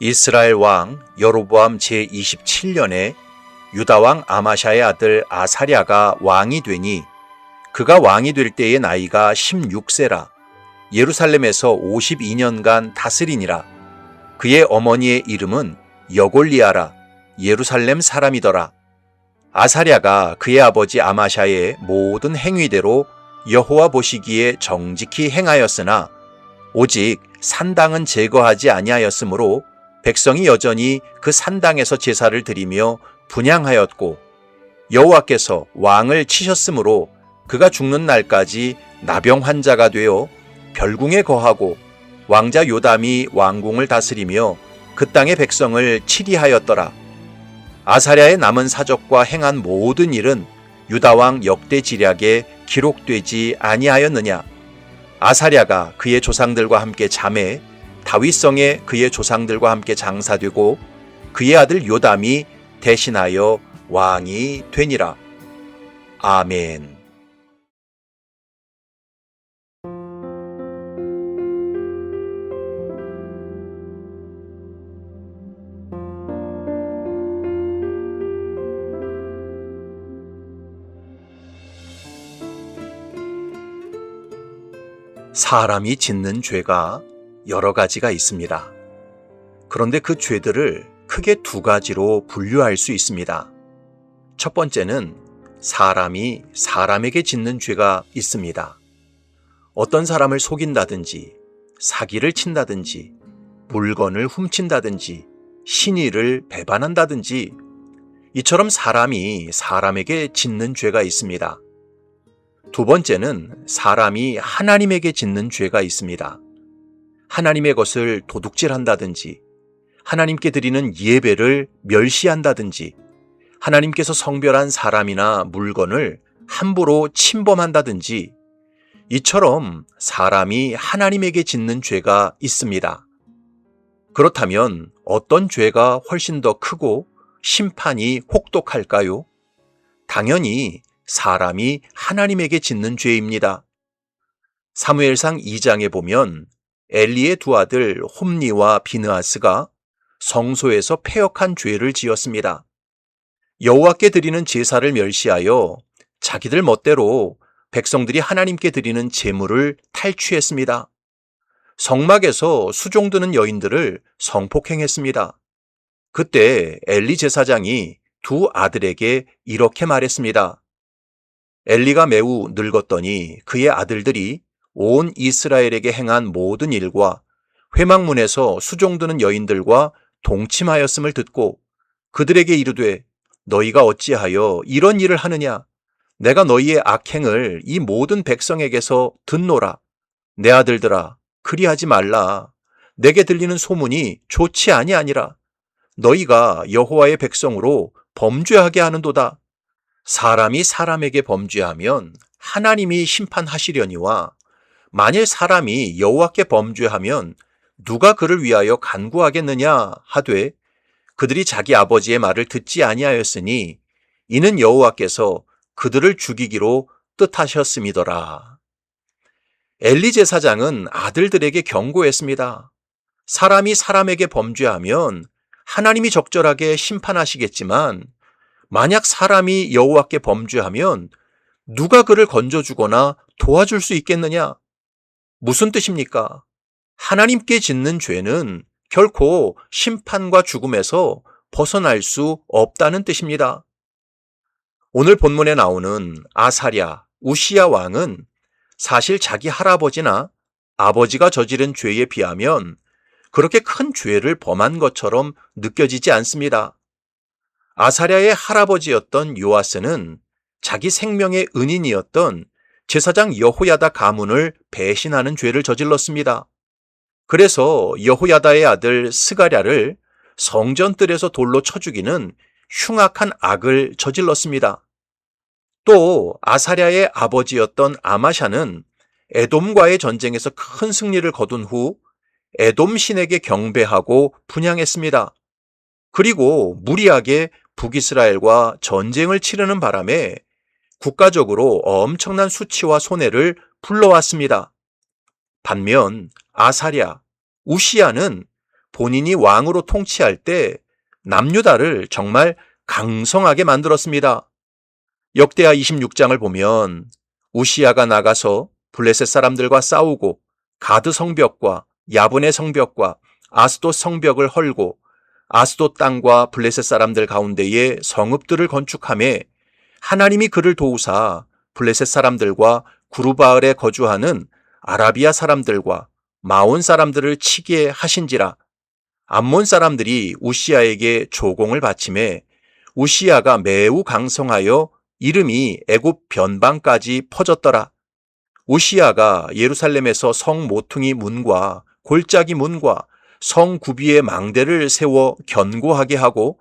이스라엘 왕 여로보암 제27년에 유다 왕 아마샤의 아들 아사랴가 왕이 되니 그가 왕이 될 때의 나이가 16세라. 예루살렘에서 52년간 다스리니라. 그의 어머니의 이름은 여골리아라. 예루살렘 사람이더라. 아사랴가 그의 아버지 아마샤의 모든 행위대로 여호와 보시기에 정직히 행하였으나 오직 산당은 제거하지 아니하였으므로 백성이 여전히 그 산당에서 제사를 드리며 분향하였고 여호와께서 왕을 치셨으므로 그가 죽는 날까지 나병 환자가 되어 별궁에 거하고 왕자 요담이 왕궁을 다스리며 그 땅의 백성을 치리하였더라. 아사랴의 남은 사적과 행한 모든 일은 유다왕 역대지략에 기록되지 아니하였느냐. 아사랴가 그의 조상들과 함께 잠에 다윗성에 그의 조상들과 함께 장사되고 그의 아들 요담이 대신하여 왕이 되니라. 아멘. 사람이 짓는 죄가 여러 가지가 있습니다. 그런데 그 죄들을 크게 두 가지로 분류할 수 있습니다. 첫 번째는 사람이 사람에게 짓는 죄가 있습니다. 어떤 사람을 속인다든지, 사기를 친다든지, 물건을 훔친다든지, 신의를 배반한다든지, 이처럼 사람이 사람에게 짓는 죄가 있습니다. 두 번째는 사람이 하나님에게 짓는 죄가 있습니다. 하나님의 것을 도둑질한다든지, 하나님께 드리는 예배를 멸시한다든지, 하나님께서 성별한 사람이나 물건을 함부로 침범한다든지, 이처럼 사람이 하나님에게 짓는 죄가 있습니다. 그렇다면 어떤 죄가 훨씬 더 크고 심판이 혹독할까요? 당연히 사람이 하나님에게 짓는 죄입니다. 사무엘상 2장에 보면 엘리의 두 아들 홈니와 비느하스가 성소에서 패역한 죄를 지었습니다. 여호와께 드리는 제사를 멸시하여 자기들 멋대로 백성들이 하나님께 드리는 제물을 탈취했습니다. 성막에서 수종드는 여인들을 성폭행했습니다. 그때 엘리 제사장이 두 아들에게 이렇게 말했습니다. 엘리가 매우 늙었더니 그의 아들들이 온 이스라엘에게 행한 모든 일과 회막문에서 수종드는 여인들과 동침하였음을 듣고 그들에게 이르되 너희가 어찌하여 이런 일을 하느냐? 내가 너희의 악행을 이 모든 백성에게서 듣노라. 내 아들들아, 그리하지 말라. 내게 들리는 소문이 좋지 아니하니라. 너희가 여호와의 백성으로 범죄하게 하는도다. 사람이 사람에게 범죄하면 하나님이 심판하시려니와 만일 사람이 여호와께 범죄하면 누가 그를 위하여 간구하겠느냐 하되 그들이 자기 아버지의 말을 듣지 아니하였으니 이는 여호와께서 그들을 죽이기로 뜻하셨음이더라. 엘리 제사장은 아들들에게 경고했습니다. 사람이 사람에게 범죄하면 하나님이 적절하게 심판하시겠지만 만약 사람이 여호와께 범죄하면 누가 그를 건져주거나 도와줄 수 있겠느냐? 무슨 뜻입니까? 하나님께 짓는 죄는 결코 심판과 죽음에서 벗어날 수 없다는 뜻입니다. 오늘 본문에 나오는 아사랴, 우시야 왕은 사실 자기 할아버지나 아버지가 저지른 죄에 비하면 그렇게 큰 죄를 범한 것처럼 느껴지지 않습니다. 아사랴의 할아버지였던 요아스는 자기 생명의 은인이었던 제사장 여호야다 가문을 배신하는 죄를 저질렀습니다. 그래서 여호야다의 아들 스가랴를 성전뜰에서 돌로 쳐 죽이는 흉악한 악을 저질렀습니다. 또 아사랴의 아버지였던 아마샤는 에돔과의 전쟁에서 큰 승리를 거둔 후 에돔 신에게 경배하고 분향했습니다. 그리고 무리하게 북이스라엘과 전쟁을 치르는 바람에 국가적으로 엄청난 수치와 손해를 불러왔습니다. 반면 아사랴, 우시야는 본인이 왕으로 통치할 때 남유다를 정말 강성하게 만들었습니다. 역대하 26장을 보면 우시야가 나가서 블레셋 사람들과 싸우고 가드 성벽과 야분의 성벽과 아스돗 성벽을 헐고 아스돗 땅과 블레셋 사람들 가운데에 성읍들을 건축하며 하나님이 그를 도우사 블레셋 사람들과 구르바을에 거주하는 아라비아 사람들과 마온 사람들을 치게 하신지라. 암몬 사람들이 우시야에게 조공을 바치매 우시야가 매우 강성하여 이름이 애굽 변방까지 퍼졌더라. 우시야가 예루살렘에서 성 모퉁이 문과 골짜기 문과 성 구비의 망대를 세워 견고하게 하고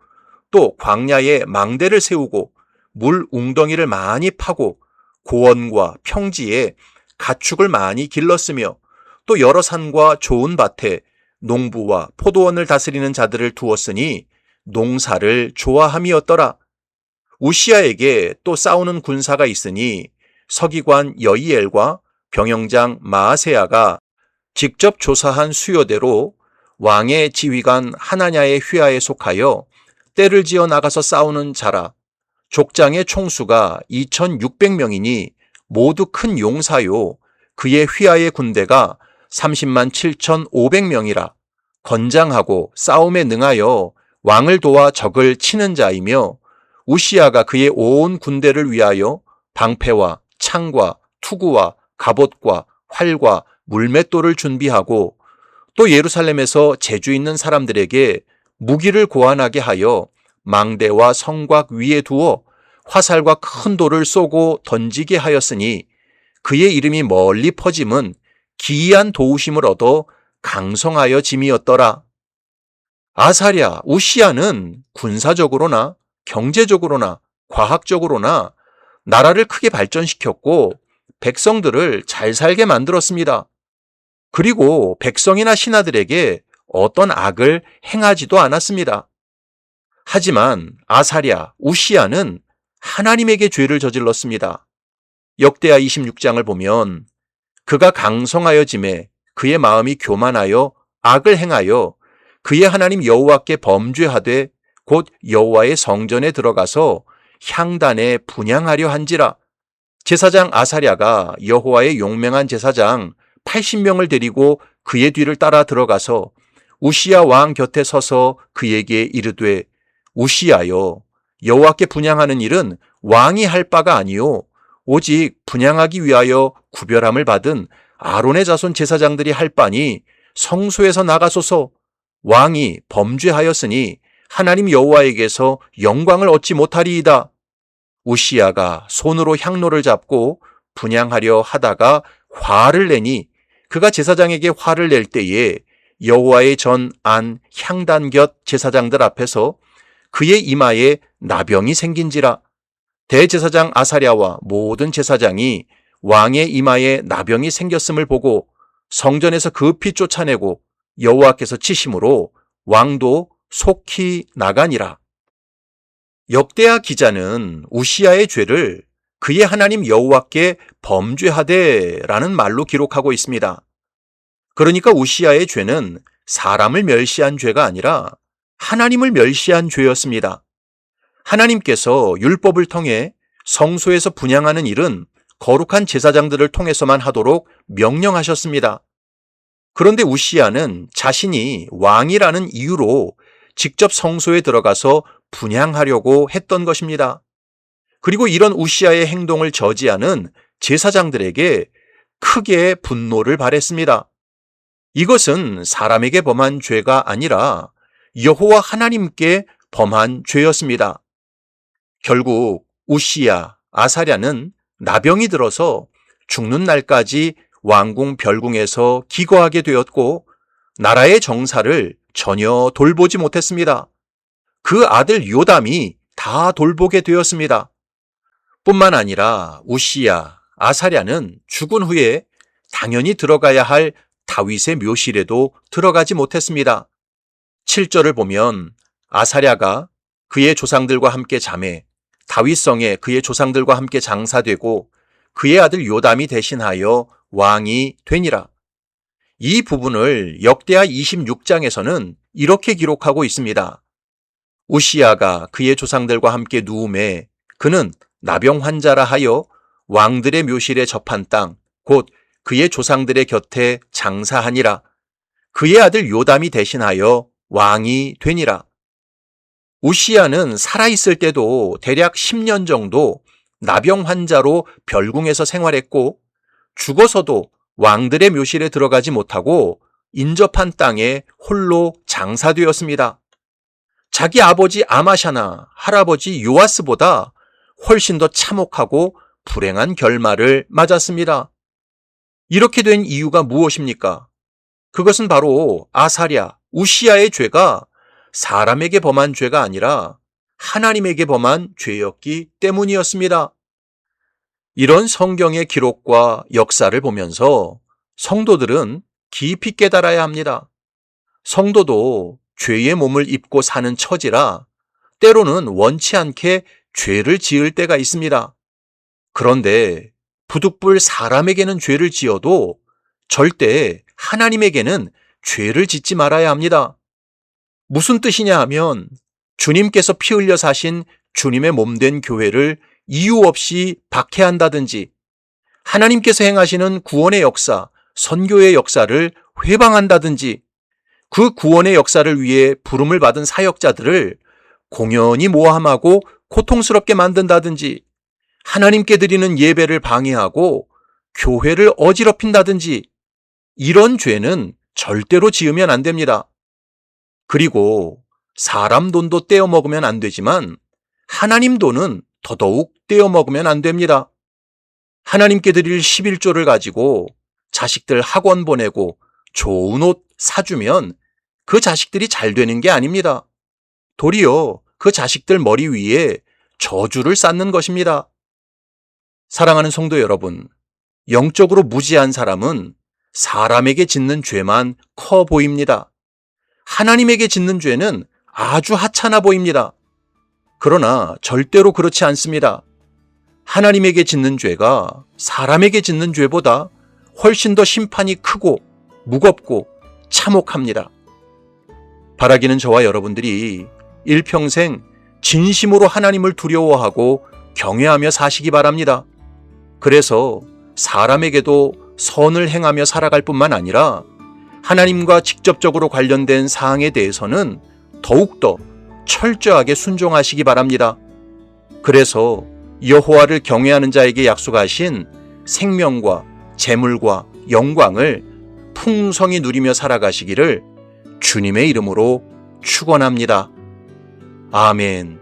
또 광야에 망대를 세우고 물 웅덩이를 많이 파고 고원과 평지에 가축을 많이 길렀으며 또 여러 산과 좋은 밭에 농부와 포도원을 다스리는 자들을 두었으니 농사를 좋아함이었더라. 우시야에게 또 싸우는 군사가 있으니 서기관 여이엘과 병영장 마아세야가 직접 조사한 수요대로 왕의 지휘관 하나냐의 휘하에 속하여 떼를 지어 나가서 싸우는 자라. 족장의 총수가 2600명이니 모두 큰 용사요. 그의 휘하의 군대가 30만 7500명이라. 건장하고 싸움에 능하여 왕을 도와 적을 치는 자이며 우시야가 그의 온 군대를 위하여 방패와 창과 투구와 갑옷과 활과 물맷돌을 준비하고 또 예루살렘에서 재주 있는 사람들에게 무기를 고안하게 하여 망대와 성곽 위에 두어 화살과 큰 돌을 쏘고 던지게 하였으니 그의 이름이 멀리 퍼짐은 기이한 도우심을 얻어 강성하여 짐이었더라. 아사랴, 우시야는 군사적으로나 경제적으로나 과학적으로나 나라를 크게 발전시켰고 백성들을 잘 살게 만들었습니다. 그리고 백성이나 신하들에게 어떤 악을 행하지도 않았습니다. 하지만 아사랴, 우시야는 하나님에게 죄를 저질렀습니다. 역대하 26장을 보면 그가 강성하여 짐에 그의 마음이 교만하여 악을 행하여 그의 하나님 여호와께 범죄하되 곧 여호와의 성전에 들어가서 향단에 분향하려 한지라. 제사장 아사랴가 여호와의 용맹한 제사장 80명을 데리고 그의 뒤를 따라 들어가서 우시야 왕 곁에 서서 그에게 이르되 우시야여, 여호와께 분향하는 일은 왕이 할 바가 아니요 오직 분향하기 위하여 구별함을 받은 아론의 자손 제사장들이 할 바니 성소에서 나가소서. 왕이 범죄하였으니 하나님 여호와에게서 영광을 얻지 못하리이다. 우시야가 손으로 향로를 잡고 분향하려 하다가 화를 내니 그가 제사장에게 화를 낼 때에 여호와의 전 안 향단 곁 제사장들 앞에서 그의 이마에 나병이 생긴지라. 대제사장 아사랴와 모든 제사장이 왕의 이마에 나병이 생겼음을 보고 성전에서 급히 쫓아내고 여호와께서 치심으로 왕도 속히 나가니라. 역대하 기자는 우시야의 죄를 그의 하나님 여호와께 범죄하되라는 말로 기록하고 있습니다. 그러니까 우시야의 죄는 사람을 멸시한 죄가 아니라 하나님을 멸시한 죄였습니다. 하나님께서 율법을 통해 성소에서 분향하는 일은 거룩한 제사장들을 통해서만 하도록 명령하셨습니다. 그런데 우시야는 자신이 왕이라는 이유로 직접 성소에 들어가서 분향하려고 했던 것입니다. 그리고 이런 우시야의 행동을 저지하는 제사장들에게 크게 분노를 발했습니다. 이것은 사람에게 범한 죄가 아니라 여호와 하나님께 범한 죄였습니다. 결국 우시야, 아사랴는 나병이 들어서 죽는 날까지 왕궁 별궁에서 기거하게 되었고 나라의 정사를 전혀 돌보지 못했습니다. 그 아들 요담이 다 돌보게 되었습니다. 뿐만 아니라 우시야, 아사랴는 죽은 후에 당연히 들어가야 할 다윗의 묘실에도 들어가지 못했습니다. 7절을 보면 아사랴가 그의 조상들과 함께 잠에 다윗성에 그의 조상들과 함께 장사되고 그의 아들 요담이 대신하여 왕이 되니라. 이 부분을 역대하 26장에서는 이렇게 기록하고 있습니다. 우시야가 그의 조상들과 함께 누움에 그는 나병 환자라 하여 왕들의 묘실에 접한 땅, 곧 그의 조상들의 곁에 장사하니라. 그의 아들 요담이 대신하여 왕이 되니라. 우시야는 살아있을 때도 대략 10년 정도 나병 환자로 별궁에서 생활했고, 죽어서도 왕들의 묘실에 들어가지 못하고 인접한 땅에 홀로 장사되었습니다. 자기 아버지 아마샤나 할아버지 요아스보다 훨씬 더 참혹하고 불행한 결말을 맞았습니다. 이렇게 된 이유가 무엇입니까? 그것은 바로 아사랴, 우시야의 죄가 사람에게 범한 죄가 아니라 하나님에게 범한 죄였기 때문이었습니다. 이런 성경의 기록과 역사를 보면서 성도들은 깊이 깨달아야 합니다. 성도도 죄의 몸을 입고 사는 처지라 때로는 원치 않게 죄를 지을 때가 있습니다. 그런데 부득불 사람에게는 죄를 지어도 절대 하나님에게는 죄를 짓지 말아야 합니다. 무슨 뜻이냐 하면 주님께서 피 흘려 사신 주님의 몸된 교회를 이유 없이 박해한다든지 하나님께서 행하시는 구원의 역사, 선교의 역사를 회방한다든지 그 구원의 역사를 위해 부름을 받은 사역자들을 공연히 모함하고 고통스럽게 만든다든지 하나님께 드리는 예배를 방해하고 교회를 어지럽힌다든지 이런 죄는 절대로 지으면 안 됩니다. 그리고 사람 돈도 떼어 먹으면 안 되지만 하나님 돈은 더더욱 떼어 먹으면 안 됩니다. 하나님께 드릴 11조를 가지고 자식들 학원 보내고 좋은 옷 사주면 그 자식들이 잘 되는 게 아닙니다. 도리어 그 자식들 머리 위에 저주를 쌓는 것입니다. 사랑하는 성도 여러분, 영적으로 무지한 사람은 사람에게 짓는 죄만 커 보입니다. 하나님에게 짓는 죄는 아주 하찮아 보입니다. 그러나 절대로 그렇지 않습니다. 하나님에게 짓는 죄가 사람에게 짓는 죄보다 훨씬 더 심판이 크고 무겁고 참혹합니다. 바라기는 저와 여러분들이 일평생 진심으로 하나님을 두려워하고 경외하며 사시기 바랍니다. 그래서 사람에게도 선을 행하며 살아갈 뿐만 아니라 하나님과 직접적으로 관련된 사항에 대해서는 더욱더 철저하게 순종하시기 바랍니다. 그래서 여호와를 경외하는 자에게 약속하신 생명과 재물과 영광을 풍성히 누리며 살아가시기를 주님의 이름으로 축원합니다. 아멘.